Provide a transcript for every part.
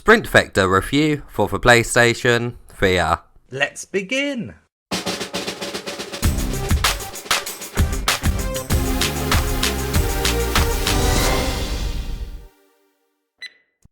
Sprint Vector review for the PlayStation VR. Let's begin!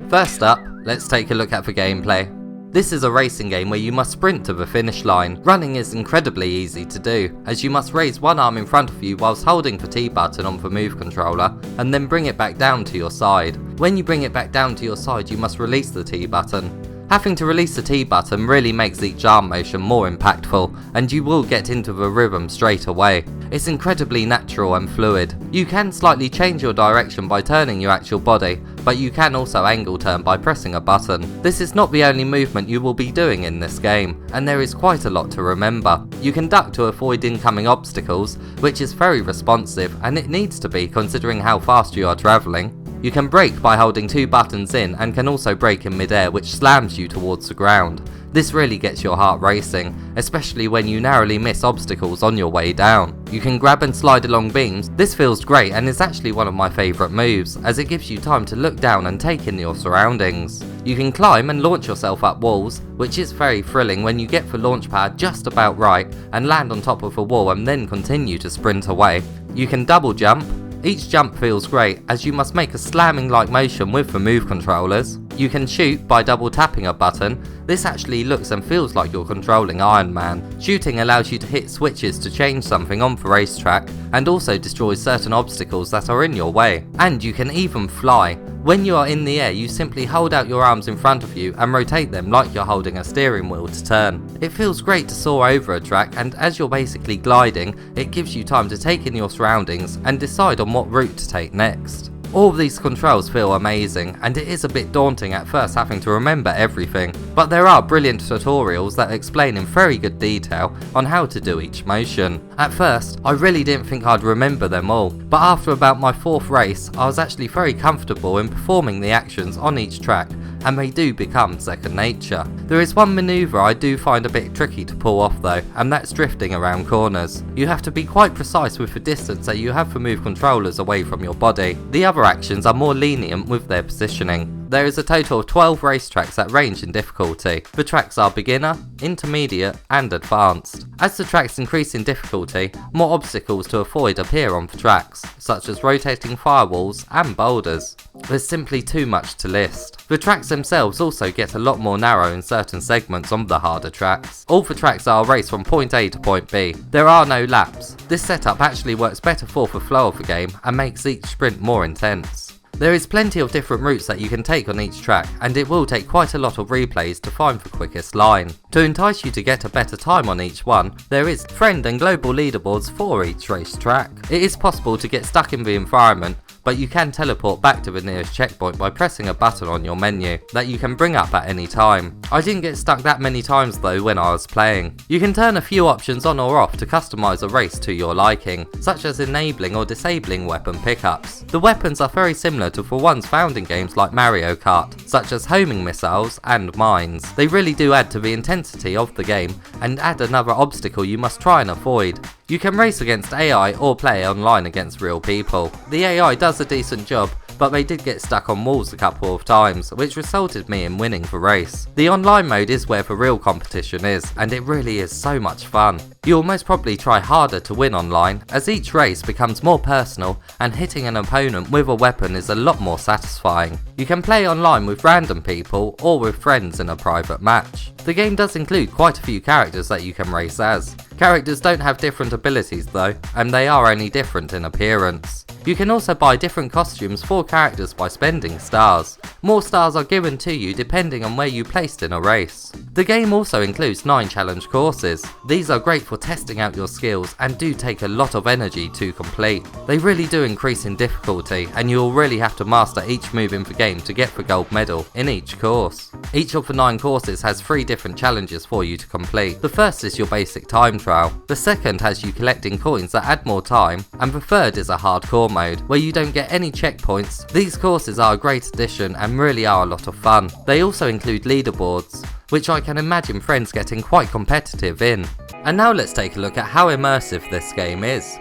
First up, let's take a look at the gameplay. This is a racing game where you must sprint to the finish line. Running is incredibly easy to do, as you must raise one arm in front of you whilst holding the T button on the move controller, and then bring it back down to your side. When you bring it back down to your side, you must release the T button. Having to release the T button really makes each arm motion more impactful, and you will get into the rhythm straight away. It's incredibly natural and fluid. You can slightly change your direction by turning your actual body, but you can also angle turn by pressing a button. This is not the only movement you will be doing in this game, and there is quite a lot to remember. You can duck to avoid incoming obstacles, which is very responsive, and it needs to be considering how fast you are travelling. You can brake by holding two buttons in and can also brake in midair, which slams you towards the ground. This really gets your heart racing, especially when you narrowly miss obstacles on your way down. You can grab and slide along beams. This feels great and is actually one of my favourite moves, as it gives you time to look down and take in your surroundings. You can climb and launch yourself up walls, which is very thrilling when you get the launch pad just about right and land on top of a wall and then continue to sprint away. You can double jump. Each jump feels great, as you must make a slamming like motion with the move controllers. You can shoot by double tapping a button. This actually looks and feels like you're controlling Iron Man. Shooting allows you to hit switches to change something on the racetrack, and also destroys certain obstacles that are in your way. And you can even fly. When you are in the air, you simply hold out your arms in front of you and rotate them like you're holding a steering wheel to turn. It feels great to soar over a track, and as you're basically gliding, it gives you time to take in your surroundings and decide on what route to take next. All of these controls feel amazing, and it is a bit daunting at first having to remember everything, but there are brilliant tutorials that explain in very good detail on how to do each motion. At first, I really didn't think I'd remember them all, but after about my fourth race, I was actually very comfortable in performing the actions on each track, and they do become second nature. There is one manoeuvre I do find a bit tricky to pull off though, and that's drifting around corners. You have to be quite precise with the distance that you have to move controllers away from your body. The other actions are more lenient with their positioning. There is a total of 12 racetracks that range in difficulty. The tracks are beginner, intermediate and advanced. As the tracks increase in difficulty, more obstacles to avoid appear on the tracks, such as rotating firewalls and boulders. There's simply too much to list. The tracks themselves also get a lot more narrow in certain segments on the harder tracks. All the tracks are a race from point A to point B. There are no laps. This setup actually works better for the flow of the game and makes each sprint more intense. There is plenty of different routes that you can take on each track, and it will take quite a lot of replays to find the quickest line. To entice you to get a better time on each one, there is friend and global leaderboards for each racetrack. It is possible to get stuck in the environment, but you can teleport back to the nearest checkpoint by pressing a button on your menu that you can bring up at any time. I didn't get stuck that many times though when I was playing. You can turn a few options on or off to customize a race to your liking, such as enabling or disabling weapon pickups. The weapons are very similar to the ones found in games like Mario Kart, such as homing missiles and mines. They really do add to the intensity of the game and add another obstacle you must try and avoid. You can race against AI or play online against real people. The AI does a decent job, but they did get stuck on walls a couple of times, which resulted me in winning the race. The online mode is where the real competition is, and it really is so much fun. You'll most probably try harder to win online, as each race becomes more personal and hitting an opponent with a weapon is a lot more satisfying. You can play online with random people or with friends in a private match. The game does include quite a few characters that you can race as. Characters don't have different abilities though, and they are only different in appearance. You can also buy different costumes for characters by spending stars. More stars are given to you depending on where you placed in a race. The game also includes 9 challenge courses. These are great for testing out your skills and do take a lot of energy to complete. They really do increase in difficulty, and you'll really have to master each move in the game to get the gold medal in each course. Each of the 9 courses has 3 different challenges for you to complete. The first is your basic time trial. The second has you collecting coins that add more time, and the third is a hardcore mode where you don't get any checkpoints. These courses are a great addition and really are a lot of fun. They also include leaderboards, which I can imagine friends getting quite competitive in. And now let's take a look at how immersive this game is.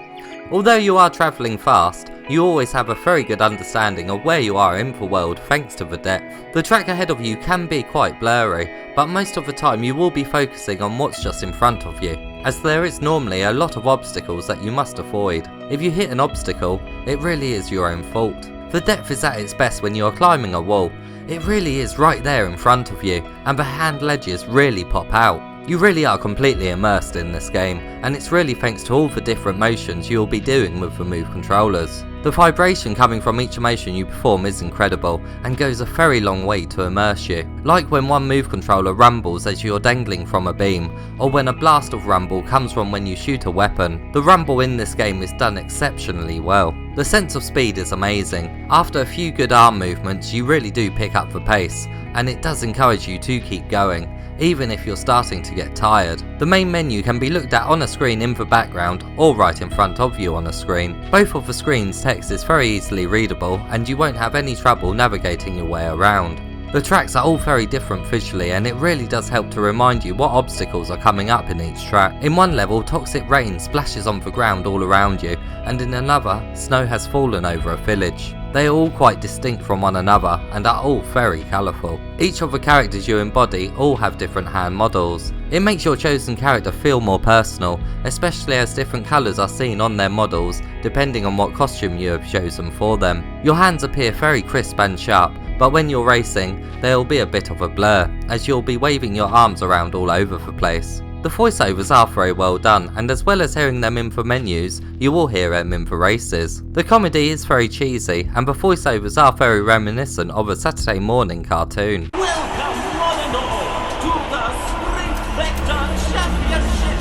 Although you are travelling fast, you always have a very good understanding of where you are in the world thanks to the depth. The track ahead of you can be quite blurry, but most of the time you will be focusing on what's just in front of you, as there is normally a lot of obstacles that you must avoid. If you hit an obstacle, it really is your own fault. The depth is at its best when you are climbing a wall. It really is right there in front of you, and the hand ledges really pop out. You really are completely immersed in this game, and it's really thanks to all the different motions you will be doing with the Move controllers. The vibration coming from each motion you perform is incredible, and goes a very long way to immerse you. Like when one Move controller rumbles as you're dangling from a beam, or when a blast of rumble comes from when you shoot a weapon. The rumble in this game is done exceptionally well. The sense of speed is amazing. After a few good arm movements you really do pick up the pace, and it does encourage you to keep going, even if you're starting to get tired. The main menu can be looked at on a screen in the background or right in front of you on a screen. Both of the screens' text is very easily readable and you won't have any trouble navigating your way around. The tracks are all very different visually, and it really does help to remind you what obstacles are coming up in each track. In one level, toxic rain splashes on the ground all around you, and in another, snow has fallen over a village. They are all quite distinct from one another and are all very colourful. Each of the characters you embody all have different hand models. It makes your chosen character feel more personal, especially as different colours are seen on their models depending on what costume you have chosen for them. Your hands appear very crisp and sharp, but when you're racing, they'll be a bit of a blur, as you'll be waving your arms around all over the place. The voiceovers are very well done, and as well as hearing them in the menus, you will hear them in the races. The comedy is very cheesy, and the voiceovers are very reminiscent of a Saturday morning cartoon. Welcome one and all to the Sprint Vector Championship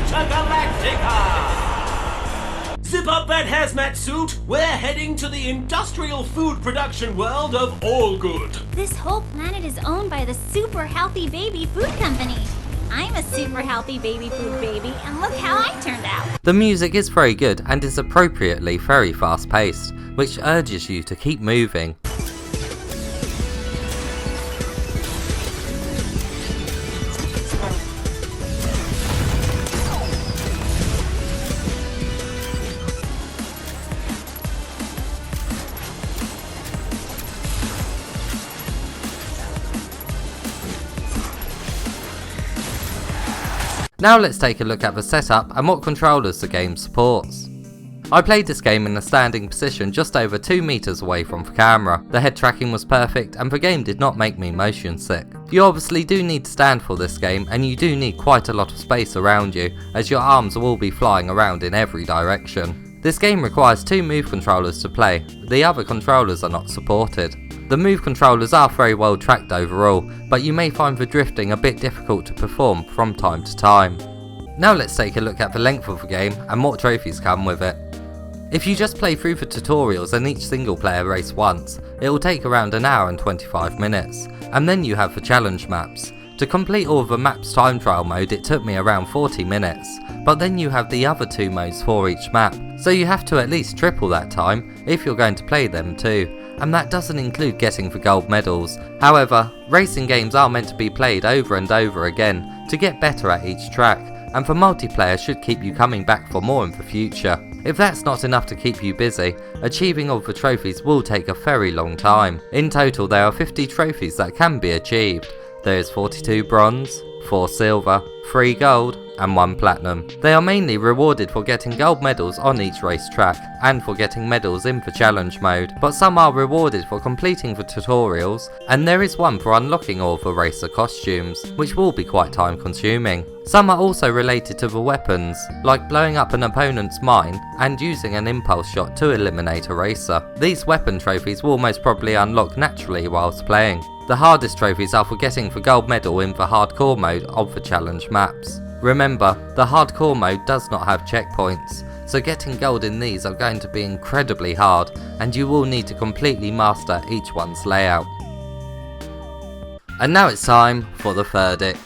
Intergalactica! Zip up that hazmat suit, we're heading to the industrial food production world of All Good. This whole planet is owned by the Super Healthy Baby Food Company. I'm a super healthy baby food baby, and look how I turned out. The music is very good and is appropriately very fast paced, which urges you to keep moving. Now let's take a look at the setup and what controllers the game supports. I played this game in a standing position just over 2 meters away from the camera. The head tracking was perfect and the game did not make me motion sick. You obviously do need to stand for this game, and you do need quite a lot of space around you, as your arms will be flying around in every direction. This game requires 2 Move controllers to play. The other controllers are not supported. The Move controllers are very well tracked overall, but you may find the drifting a bit difficult to perform from time to time. Now let's take a look at the length of the game and what trophies come with it. If you just play through the tutorials and each single player race once, it will take around an hour and 25 minutes, and then you have the challenge maps. To complete all of the maps time trial mode it took me around 40 minutes, but then you have the other 2 modes for each map, so you have to at least triple that time if you're going to play them too. And that doesn't include getting the gold medals. However, racing games are meant to be played over and over again to get better at each track, and the multiplayer should keep you coming back for more in the future. If that's not enough to keep you busy, achieving all the trophies will take a very long time. In total there are 50 trophies that can be achieved. There is 42 bronze, 4 silver, 3 gold and 1 platinum. They are mainly rewarded for getting gold medals on each race track and for getting medals in the challenge mode, but some are rewarded for completing the tutorials, and there is one for unlocking all the racer costumes, which will be quite time consuming. Some are also related to the weapons, like blowing up an opponent's mine and using an impulse shot to eliminate a racer. These weapon trophies will most probably unlock naturally whilst playing. The hardest trophies are for getting the gold medal in the hardcore mode of the challenge maps. Remember, the hardcore mode does not have checkpoints, so getting gold in these are going to be incredibly hard, and you will need to completely master each one's layout. And now it's time for the verdict.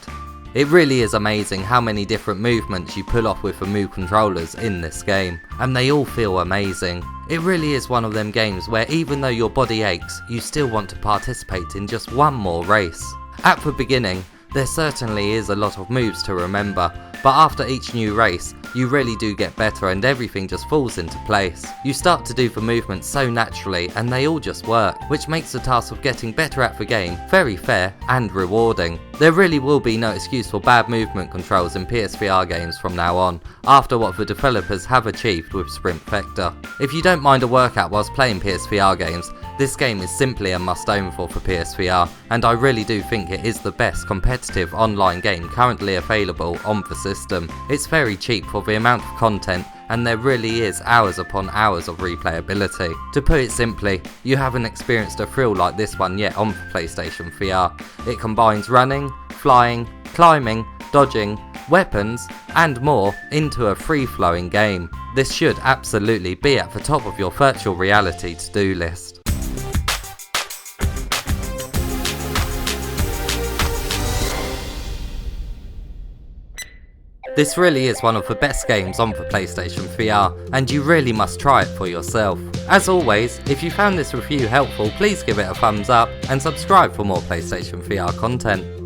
It really is amazing how many different movements you pull off with the Move controllers in this game, and they all feel amazing. It really is one of them games where even though your body aches, you still want to participate in just one more race. At the beginning, there certainly is a lot of moves to remember, but after each new race, you really do get better and everything just falls into place. You start to do the movements so naturally and they all just work, which makes the task of getting better at the game very fair and rewarding. There really will be no excuse for bad movement controls in PSVR games from now on, after what the developers have achieved with Sprint Vector. If you don't mind a workout whilst playing PSVR games, this game is simply a must-own for PSVR, and I really do think it is the best competitive online game currently available on the system. It's very cheap for the amount of content, and there really is hours upon hours of replayability. To put it simply, you haven't experienced a thrill like this one yet on the PlayStation VR. It combines running, flying, climbing, dodging, weapons, and more into a free-flowing game. This should absolutely be at the top of your virtual reality to-do list. This really is one of the best games on the PlayStation VR, and you really must try it for yourself. As always, if you found this review helpful, please give it a thumbs up and subscribe for more PlayStation VR content.